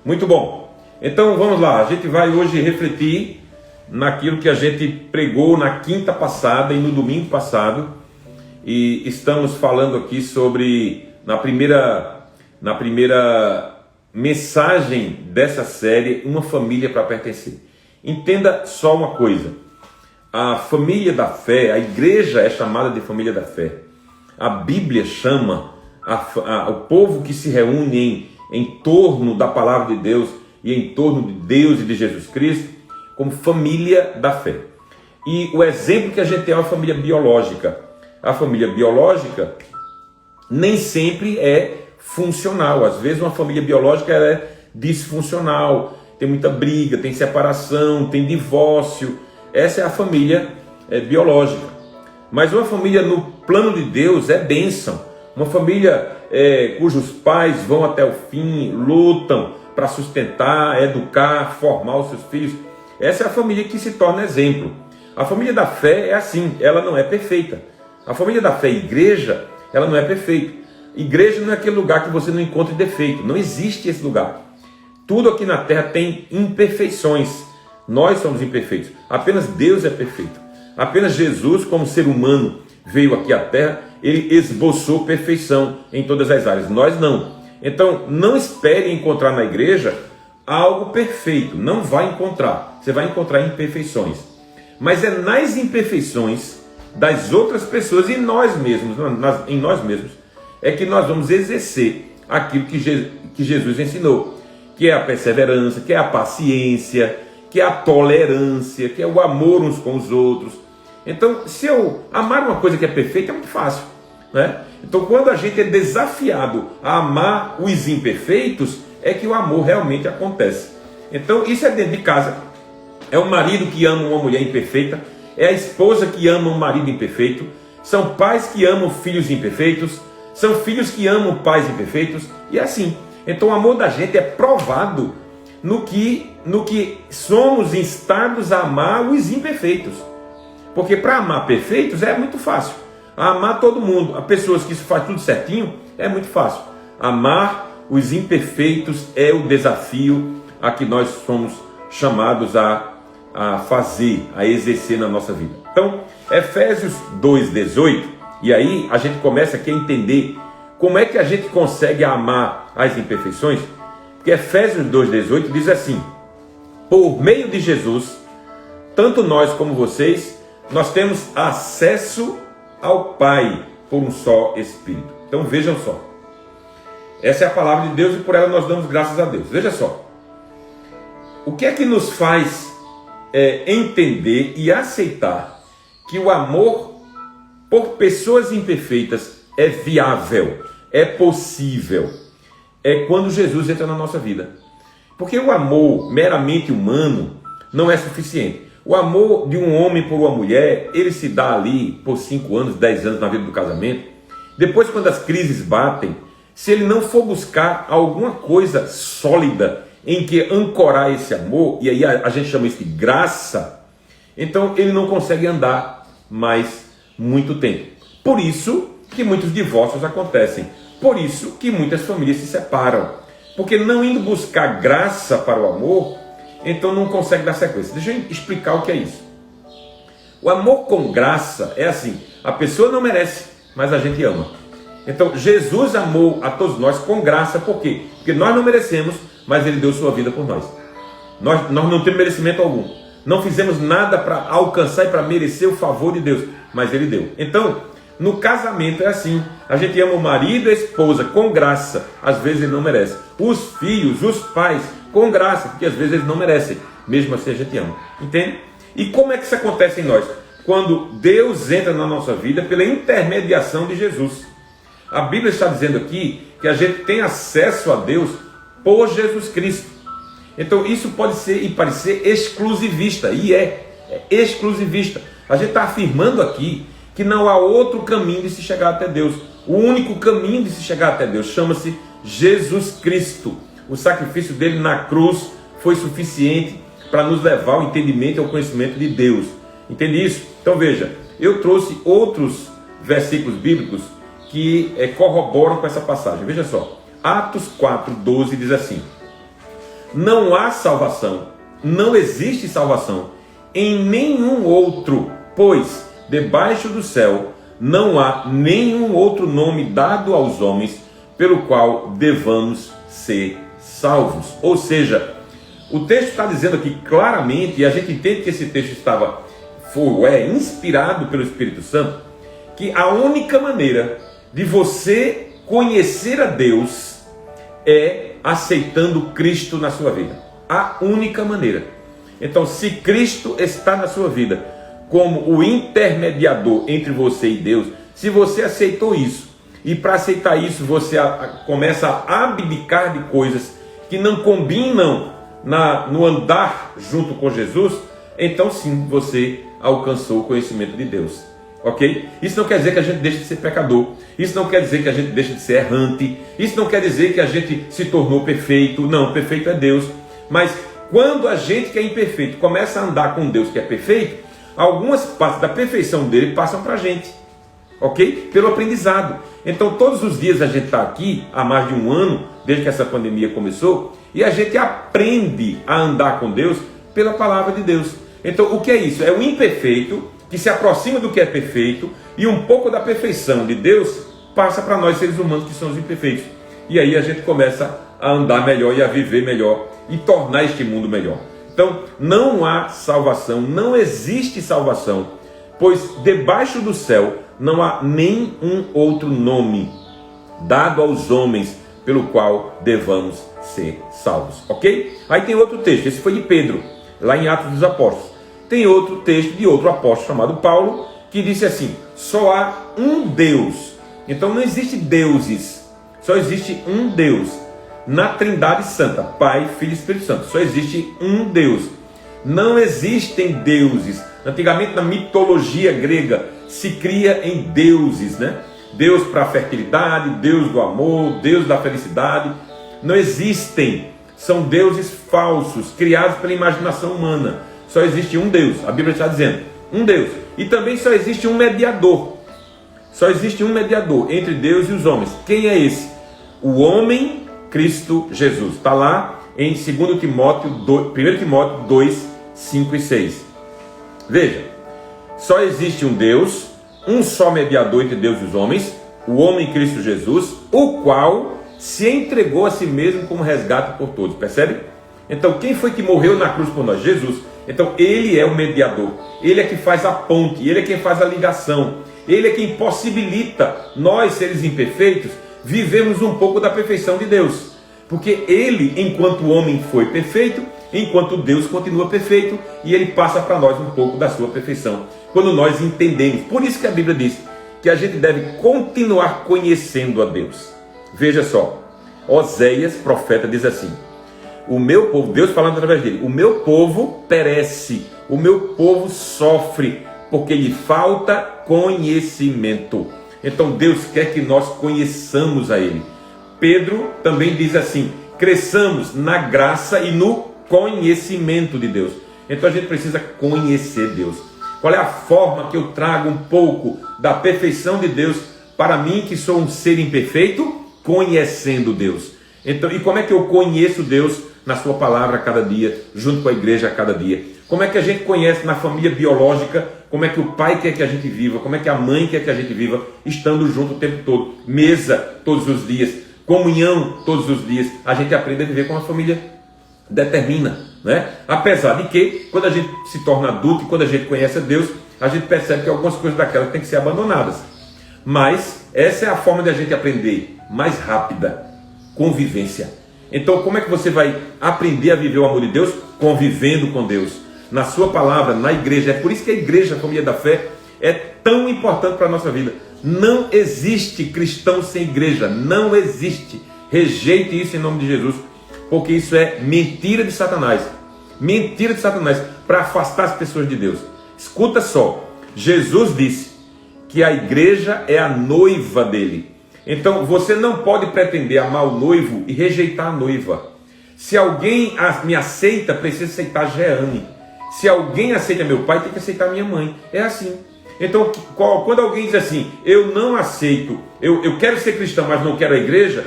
Muito bom. Então vamos lá, a gente vai hoje refletir naquilo que a gente pregou na quinta passada e no domingo passado, e estamos falando aqui sobre, na primeira mensagem dessa série, uma família para pertencer. Entenda só uma coisa: a família da fé, a igreja é chamada de família da fé. A Bíblia chama o povo que se reúne em torno da palavra de Deus e em torno de Deus e de Jesus Cristo como família da fé. E o exemplo que a gente tem é uma família biológica. A família biológica nem sempre é funcional. Às vezes uma família biológica ela é disfuncional, tem muita briga, tem separação, tem divórcio. Essa é a família biológica. Mas uma família no plano de Deus é bênção. Uma família cujos pais vão até o fim, lutam para sustentar, educar, formar os seus filhos. Essa é a família que se torna exemplo. A família da fé é assim, ela não é perfeita. A família da fé, igreja, ela não é perfeita. Igreja não é aquele lugar que você não encontra defeito. Não existe esse lugar. Tudo aqui na terra tem imperfeições. Nós somos imperfeitos. Apenas Deus é perfeito. Apenas Jesus, como ser humano, veio aqui à terra, ele esboçou perfeição em todas as áreas. Nós não. Então, não espere encontrar na igreja algo perfeito. Não vai encontrar. Você vai encontrar imperfeições. Mas é nas imperfeições das outras pessoas e nós mesmos, em nós mesmos, é que nós vamos exercer aquilo que Jesus ensinou, que é a perseverança, que é a paciência, que é a tolerância, que é o amor uns com os outros. Então, se eu amar uma coisa que é perfeita, é muito fácil, né? Então, quando a gente é desafiado a amar os imperfeitos, é que o amor realmente acontece. Então, isso é dentro de casa. É o marido que ama uma mulher imperfeita, é a esposa que ama um marido imperfeito, são pais que amam filhos imperfeitos, são filhos que amam pais imperfeitos, e é assim. Então, o amor da gente é provado no que somos instados a amar os imperfeitos. Porque para amar perfeitos é muito fácil. Amar todo mundo, a pessoas que faz tudo certinho, é muito fácil. Amar os imperfeitos é o desafio a que nós somos chamados a fazer, a exercer na nossa vida. Então, Efésios 2:18, e aí a gente começa aqui a entender como é que a gente consegue amar as imperfeições. Porque Efésios 2:18 diz assim: por meio de Jesus, tanto nós como vocês, nós temos acesso ao Pai por um só Espírito. Então vejam só, essa é a palavra de Deus e por ela nós damos graças a Deus. Veja só, o que é que nos faz entender e aceitar que o amor por pessoas imperfeitas é viável, é possível? É quando Jesus entra na nossa vida. Porque o amor meramente humano não é suficiente. O amor de um homem por uma mulher, ele se dá ali por 5 anos, 10 anos na vida do casamento. Depois, quando as crises batem, se ele não for buscar alguma coisa sólida em que ancorar esse amor, e aí a gente chama isso de graça, então ele não consegue andar mais muito tempo. Por isso que muitos divórcios acontecem. Por isso que muitas famílias se separam. Porque não indo buscar graça para o amor, então não consegue dar sequência. Deixa eu explicar o que é isso. O amor com graça é assim: a pessoa não merece, mas a gente ama. Então Jesus amou a todos nós com graça. Por quê? Porque nós não merecemos, mas ele deu sua vida por nós. Nós não temos merecimento algum. Não fizemos nada para alcançar e para merecer o favor de Deus, mas ele deu. Então, no casamento é assim: a gente ama o marido e a esposa com graça, às vezes ele não merece. Os filhos, os pais, com graça, porque às vezes eles não merecem, mesmo assim a gente ama. Entende? E como é que isso acontece em nós? Quando Deus entra na nossa vida pela intermediação de Jesus. A Bíblia está dizendo aqui que a gente tem acesso a Deus por Jesus Cristo. Então isso pode ser e parecer exclusivista, e é exclusivista. A gente está afirmando aqui que não há outro caminho de se chegar até Deus. O único caminho de se chegar até Deus chama-se Jesus Cristo. O sacrifício dele na cruz foi suficiente para nos levar ao entendimento e ao conhecimento de Deus. Entende isso? Então veja, eu trouxe outros versículos bíblicos que corroboram com essa passagem. Veja só, Atos 4:12 diz assim: não há salvação, não existe salvação em nenhum outro, pois debaixo do céu não há nenhum outro nome dado aos homens pelo qual devamos ser salvos. Ou seja, o texto está dizendo aqui claramente, e a gente entende que esse texto é inspirado pelo Espírito Santo, que a única maneira de você conhecer a Deus é aceitando Cristo na sua vida. A única maneira. Então, se Cristo está na sua vida como o intermediador entre você e Deus, se você aceitou isso, e para aceitar isso você começa a abdicar de coisas que não combinam no andar junto com Jesus, então sim, você alcançou o conhecimento de Deus. Ok? Isso não quer dizer que a gente deixe de ser pecador, isso não quer dizer que a gente deixe de ser errante, isso não quer dizer que a gente se tornou perfeito. Não, perfeito é Deus. Mas quando a gente que é imperfeito começa a andar com Deus que é perfeito, algumas partes da perfeição dele passam para a gente, ok? Pelo aprendizado. Então todos os dias a gente está aqui, há mais de um ano, desde que essa pandemia começou, e a gente aprende a andar com Deus pela palavra de Deus. Então o que é isso? É o imperfeito que se aproxima do que é perfeito, e um pouco da perfeição de Deus passa para nós seres humanos que somos imperfeitos. E aí a gente começa a andar melhor e a viver melhor e tornar este mundo melhor. Então não há salvação, não existe salvação, pois debaixo do céu não há nenhum outro nome dado aos homens pelo qual devamos ser salvos. Ok? Aí tem outro texto, esse foi de Pedro, lá em Atos dos Apóstolos. Tem outro texto de outro apóstolo chamado Paulo, que disse assim: só há um Deus. Então não existe deuses, só existe um Deus. Na Trindade Santa, Pai, Filho e Espírito Santo, só existe um Deus. Não existem deuses. Antigamente na mitologia grega se cria em deuses, né? Deus para a fertilidade, Deus do amor, Deus da felicidade. Não existem, são deuses falsos, criados pela imaginação humana. Só existe um Deus, a Bíblia está dizendo, um Deus. E também só existe um mediador. Só existe um mediador entre Deus e os homens. Quem é esse? O homem Cristo Jesus. Está lá em 1 Timóteo 2, 5 e 6. Veja, só existe um Deus, um só mediador entre Deus e os homens, o homem Cristo Jesus, o qual se entregou a si mesmo como resgate por todos. Percebe? Então quem foi que morreu na cruz por nós? Jesus. Então ele é o mediador, ele é que faz a ponte, ele é quem faz a ligação, ele é quem possibilita nós, seres imperfeitos, vivemos um pouco da perfeição de Deus. Porque ele, enquanto homem, foi perfeito, enquanto Deus continua perfeito, e ele passa para nós um pouco da sua perfeição, quando nós entendemos. Por isso que a Bíblia diz que a gente deve continuar conhecendo a Deus. Veja só, Oséias, profeta, diz assim: o meu povo, Deus falando através dele, o meu povo perece, o meu povo sofre, porque lhe falta conhecimento. Então Deus quer que nós conheçamos a Ele. Pedro também diz assim: cresçamos na graça e no conhecimento de Deus. Então a gente precisa conhecer Deus. Qual é a forma que eu trago um pouco da perfeição de Deus para mim, que sou um ser imperfeito? Conhecendo Deus. Então, e como é que eu conheço Deus? Na sua palavra a cada dia, junto com a igreja a cada dia. Como é que a gente conhece na família biológica? Como é que o pai quer que a gente viva? Como é que a mãe quer que a gente viva? Estando junto o tempo todo. Mesa todos os dias. Comunhão todos os dias. A gente aprende a viver como a família determina, né? Apesar de que, quando a gente se torna adulto e quando a gente conhece a Deus, a gente percebe que algumas coisas daquelas têm que ser abandonadas. Mas essa é a forma de a gente aprender mais rápida. Convivência. Então como é que você vai aprender a viver o amor de Deus? Convivendo com Deus, na sua palavra, na igreja. É por isso que a igreja, a família da fé, é tão importante para a nossa vida. Não existe cristão sem igreja, não existe. Rejeite isso em nome de Jesus, porque isso é mentira de Satanás. Mentira de Satanás, para afastar as pessoas de Deus. Escuta só, Jesus disse que a igreja é a noiva dele. Então você não pode pretender amar o noivo e rejeitar a noiva. Se alguém me aceita, precisa aceitar Jeane. Se alguém aceita meu pai, tem que aceitar minha mãe. É assim. Então quando alguém diz assim: eu não aceito, eu quero ser cristão, mas não quero a igreja,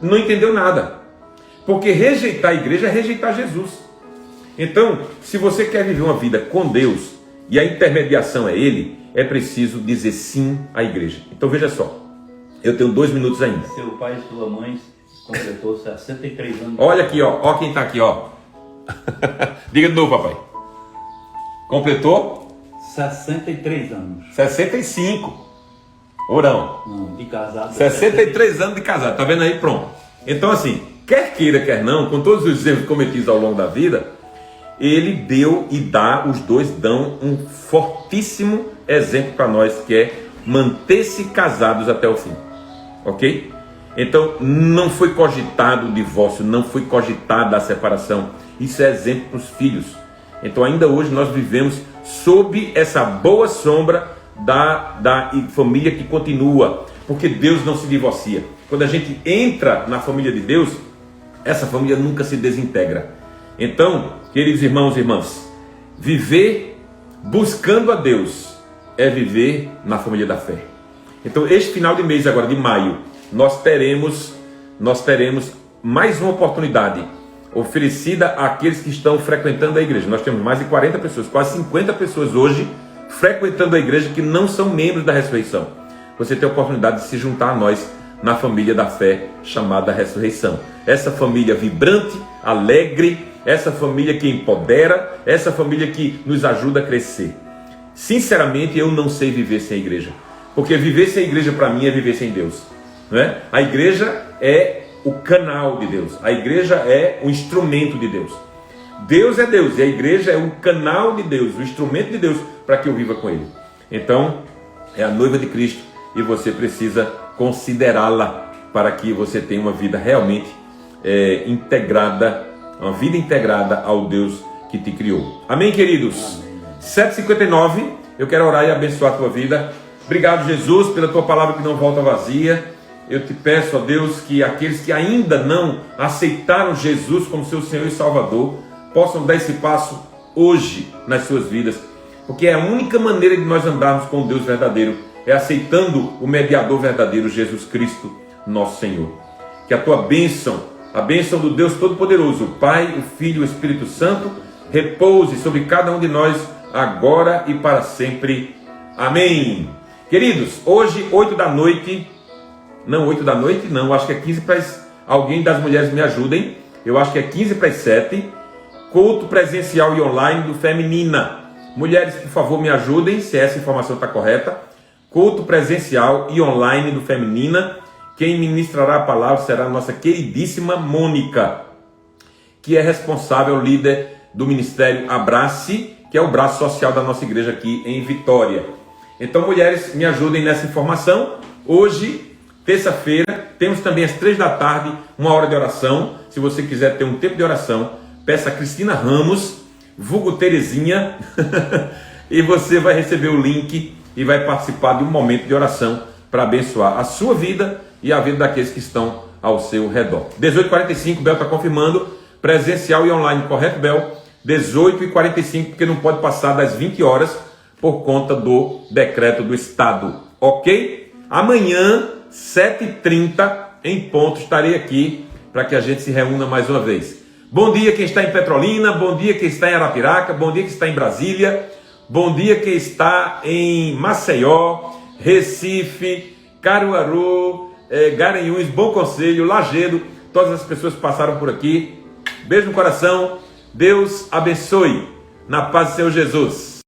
não entendeu nada. Porque rejeitar a igreja é rejeitar Jesus. Então, se você quer viver uma vida com Deus, e a intermediação é Ele, é preciso dizer sim à igreja. Então veja só, eu tenho 2 minutos ainda. Seu pai e sua mãe completou 63 anos. Olha aqui, ó quem está aqui, ó. Diga de novo, papai. Completou? 63 anos. 65. Orão. Não, de casado. 63 anos de casado, tá vendo aí? Pronto. Então assim, quer queira, quer não, com todos os erros cometidos ao longo da vida, ele deu e dá, os dois dão um fortíssimo exemplo para nós, que é manter-se casados até o fim. Ok? Então não foi cogitado o divórcio, não foi cogitada a separação. Isso é exemplo para os filhos. Então ainda hoje nós vivemos sob essa boa sombra da família que continua, porque Deus não se divorcia. Quando a gente entra na família de Deus, essa família nunca se desintegra. Então, queridos irmãos e irmãs, viver buscando a Deus é viver na família da fé. Então, este final de mês agora, de maio, nós teremos mais uma oportunidade oferecida àqueles que estão frequentando a igreja. Nós temos mais de 40 pessoas, quase 50 pessoas hoje frequentando a igreja que não são membros da ressurreição. Você tem a oportunidade de se juntar a nós na família da fé chamada ressurreição. Essa família vibrante, alegre, essa família que empodera, essa família que nos ajuda a crescer. Sinceramente, eu não sei viver sem a igreja, porque viver sem a igreja para mim é viver sem Deus, não é? A igreja é o canal de Deus, a igreja é o instrumento de Deus. Deus é Deus e a igreja é o canal de Deus, o instrumento de Deus para que eu viva com Ele. Então, é a noiva de Cristo e você precisa considerá-la para que você tenha uma vida realmente integrada, uma vida integrada ao Deus que te criou. Amém, queridos? 7h59, eu quero orar e abençoar a tua vida. Obrigado, Jesus, pela tua palavra que não volta vazia. Eu te peço, ó Deus, que aqueles que ainda não aceitaram Jesus como seu Senhor e Salvador possam dar esse passo hoje nas suas vidas, porque é a única maneira de nós andarmos com o Deus verdadeiro, é aceitando o mediador verdadeiro, Jesus Cristo, nosso Senhor. Que a tua bênção, a bênção do Deus Todo-Poderoso, o Pai, o Filho e o Espírito Santo, repouse sobre cada um de nós, agora e para sempre. Amém. Queridos, hoje, 8 da noite, não 8 da noite, não, acho que é 15 para as... Alguém das mulheres me ajudem, eu acho que é 15 para as 7, culto presencial e online do Feminina. Mulheres, por favor, me ajudem, se essa informação está correta. Culto presencial e online do Feminina. Quem ministrará a palavra será a nossa queridíssima Mônica, que é responsável, líder do Ministério Abrace, que é o braço social da nossa igreja aqui em Vitória. Então, mulheres, me ajudem nessa informação. Hoje, terça-feira, temos também às 3 da tarde, uma hora de oração. Se você quiser ter um tempo de oração, peça a Cristina Ramos, vulgo Terezinha, e você vai receber o link e vai participar de um momento de oração para abençoar a sua vida e a vida daqueles que estão ao seu redor. 18h45, Bel está confirmando, presencial e online, correto, Bel? 18h45, porque não pode passar das 20 horas por conta do decreto do Estado, ok? Amanhã, 7h30, em ponto, estarei aqui para que a gente se reúna mais uma vez. Bom dia quem está em Petrolina, bom dia quem está em Arapiraca, bom dia quem está em Brasília, bom dia quem está em Maceió, Recife, Caruaru, Garanhuns, Bom Conselho, Lajedo, todas as pessoas que passaram por aqui. Beijo no coração, Deus abençoe, na paz do Senhor Jesus.